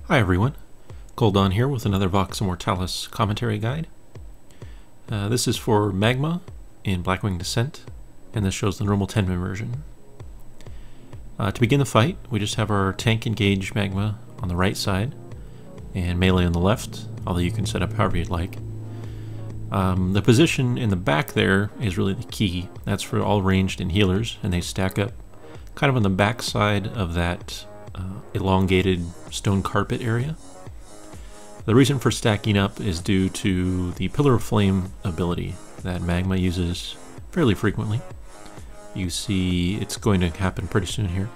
Hi everyone, Goldon here with another VOX Immortalis commentary guide. This is for Magmaw in Blackwing Descent, and this shows the normal 10-man version. To begin the fight, we just have our tank engage Magmaw on the right side, and melee on the left, although you can set up however you'd like. The position in the back there is really the key. That's for all ranged and healers, and they stack up kind of on the back side of that elongated stone carpet area. The reason for stacking up is due to the Pillar of Flame ability that Magmaw uses fairly frequently. You see it's going to happen pretty soon here.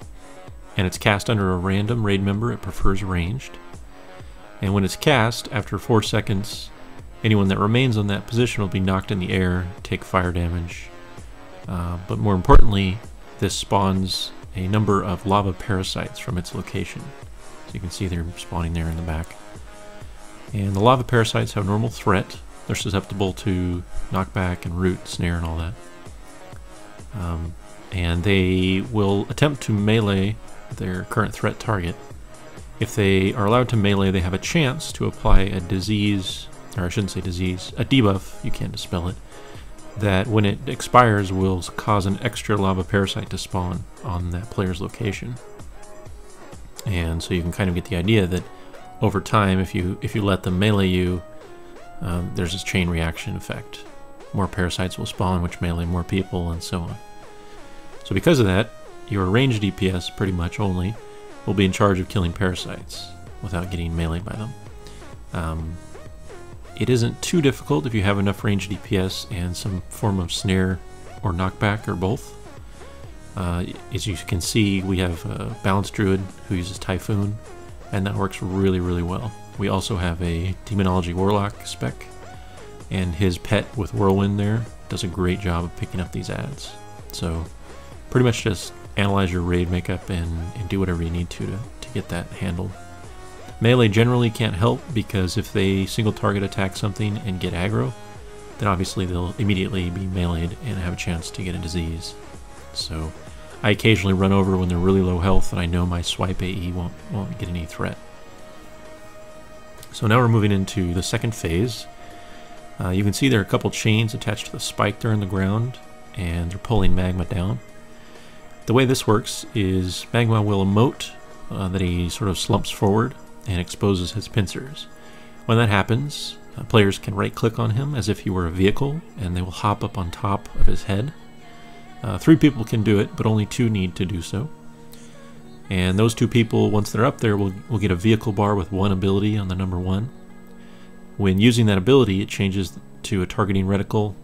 And it's cast under a random raid member. It prefers ranged. And when it's cast, after 4 seconds, anyone that remains on that position will be knocked in the air, take fire damage. But more importantly, this spawns a number of lava parasites from its location. So you can see they're spawning there in the back. And the lava parasites have normal threat. They're susceptible to knockback and root, snare, and all that. And they will attempt to melee their current threat target. If they are allowed to melee, they have a chance to apply a disease, or I shouldn't say disease, a debuff, you can't dispel it, that when it expires will cause an extra lava parasite to spawn on that player's location. And so you can kind of get the idea that over time, if you let them melee you, there's this chain reaction effect. More parasites will spawn, which melee more people, and so on. So because of that, your ranged DPS, pretty much only, will be in charge of killing parasites without getting meleeed by them. It isn't too difficult if you have enough ranged DPS and some form of snare or knockback or both. As you can see, we have a balanced druid who uses Typhoon, and that works really, really well. We also have a Demonology Warlock spec, and his pet with Whirlwind there does a great job of picking up these adds. So pretty much just analyze your raid makeup and do whatever you need to get that handled. Melee generally can't help because if they single target attack something and get aggro, then obviously they'll immediately be meleeed and have a chance to get a disease. So I occasionally run over when they're really low health and I know my swipe AE won't get any threat. So now we're moving into the second phase. You can see there are a couple chains attached to the spike there in the ground, and they're pulling Magmaw down. The way this works is Magmaw will emote that he sort of slumps forward and exposes his pincers. When that happens, players can right-click on him as if he were a vehicle, and they will hop up on top of his head. 3 people can do it, but only 2 need to do so. And those 2 people, once they're up there, will get a vehicle bar with 1 ability on the number 1. When using that ability, it changes to a targeting reticle,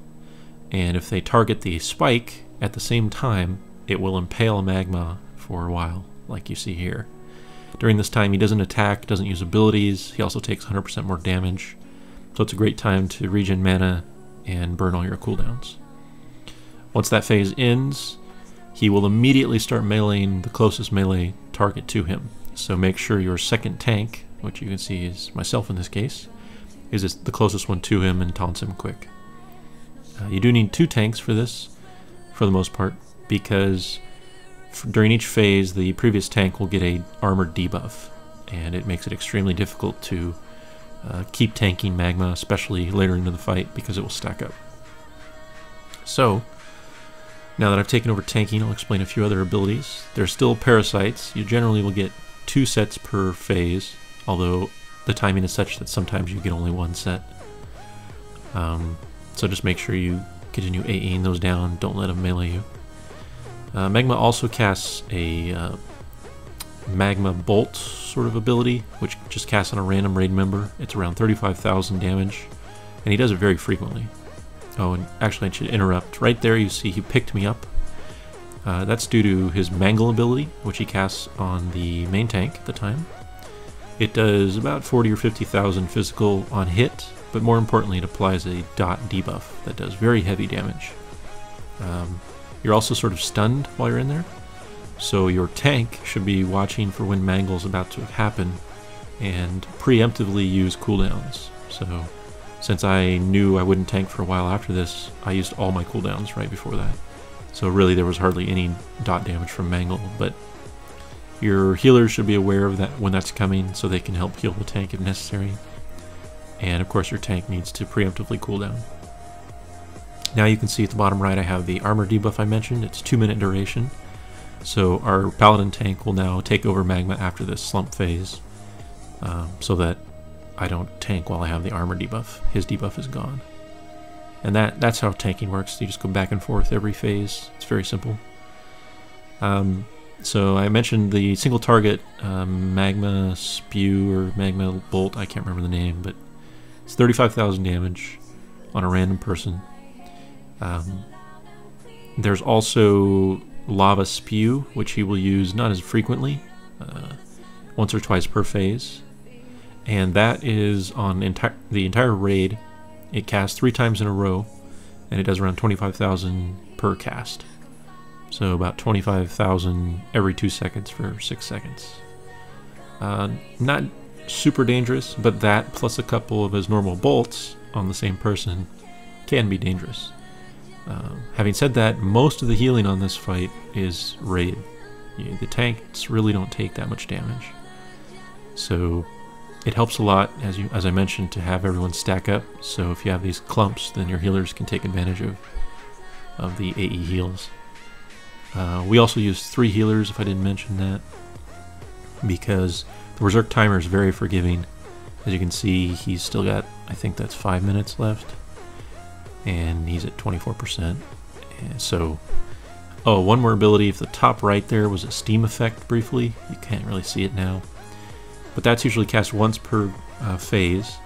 and if they target the spike at the same time, it will impale Magmaw for a while, like you see here. During this time, he doesn't attack, doesn't use abilities, he also takes 100% more damage, so it's a great time to regen mana and burn all your cooldowns. Once that phase ends, he will immediately start meleeing the closest melee target to him. So make sure your second tank, which you can see is myself in this case, is the closest one to him and taunts him quick. You do need 2 tanks for this, for the most part, because during each phase the previous tank will get a armored debuff, and it makes it extremely difficult to keep tanking Magmaw, especially later into the fight, because it will stack up. So now that I've taken over tanking, I'll explain a few other abilities. There's still parasites. You generally will get 2 sets per phase, although the timing is such that sometimes you get only 1 set. So just make sure you continue AEing those down, don't let them melee you. Magmaw also casts a Magma Bolt sort of ability, which just casts on a random raid member. It's around 35,000 damage, and he does it very frequently. Oh, and actually I should interrupt. Right there you see he picked me up. That's due to his Mangle ability, which he casts on the main tank at the time. It does about 40 or 50,000 physical on hit, but more importantly it applies a dot debuff that does very heavy damage. You're also sort of stunned while you're in there, so your tank should be watching for when Mangle's about to happen and preemptively use cooldowns. So since I knew I wouldn't tank for a while after this, I used all my cooldowns right before that. So really there was hardly any dot damage from Mangle, but Your healers should be aware of that when that's coming, so they can help heal the tank if necessary. And of course your tank needs to preemptively cool down. Now you can see at the bottom right I have the armor debuff I mentioned. It's 2-minute duration. So our paladin tank will now take over Magma after this slump phase, so that I don't tank while I have the armor debuff. His debuff is gone. And that's how tanking works. You just go back and forth every phase. It's very simple. So I mentioned the single target Magma Spew or Magma Bolt, I can't remember the name, but it's 35,000 damage on a random person. There's also Lava Spew, which he will use not as frequently, once or twice per phase. And that is on the entire raid. It casts 3 times in a row, and it does around 25,000 per cast. So about 25,000 every 2 seconds for 6 seconds. Not super dangerous, but that plus a couple of his normal bolts on the same person can be dangerous. Having said that, most of the healing on this fight is raid. The tanks really don't take that much damage. So it helps a lot, as I mentioned, to have everyone stack up. So if you have these clumps, then your healers can take advantage of the AE heals. We also use 3 healers, if I didn't mention that, because the Berserk timer is very forgiving. As you can see, he's still got, I think that's 5 minutes left, and he's at 24%. And so, oh, one more ability. If the top right there was a steam effect briefly, you can't really see it now, but that's usually cast once per phase,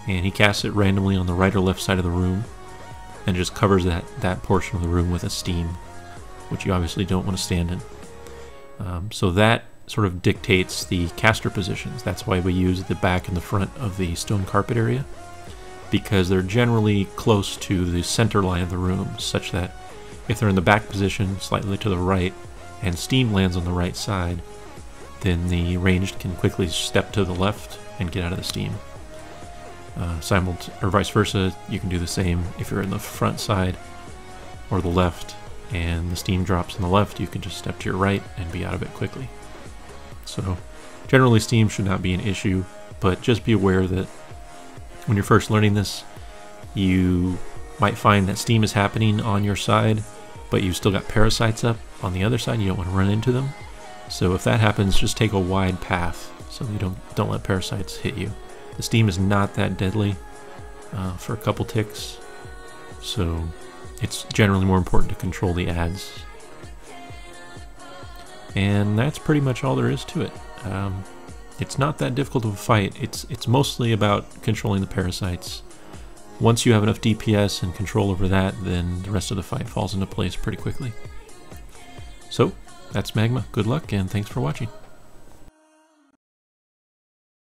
and he casts it randomly on the right or left side of the room, and just covers that portion of the room with a steam, which you obviously don't want to stand in. So that sort of dictates the caster positions. That's why we use the back and the front of the stone carpet area, because they're generally close to the center line of the room, such that if they're in the back position slightly to the right and steam lands on the right side, then the ranged can quickly step to the left and get out of the steam. Or vice versa, you can do the same if you're in the front side or the left and the steam drops on the left, you can just step to your right and be out of it quickly. So generally steam should not be an issue, but just be aware that when you're first learning this, you might find that steam is happening on your side, but you've still got parasites up on the other side. You don't want to run into them. So if that happens, just take a wide path so you don't let parasites hit you. The steam is not that deadly for a couple ticks, so it's generally more important to control the ads. And that's pretty much all there is to it. It's not that difficult of a fight. It's mostly about controlling the parasites. Once you have enough DPS and control over that, then the rest of the fight falls into place pretty quickly. So, that's Magma. Good luck, and thanks for watching.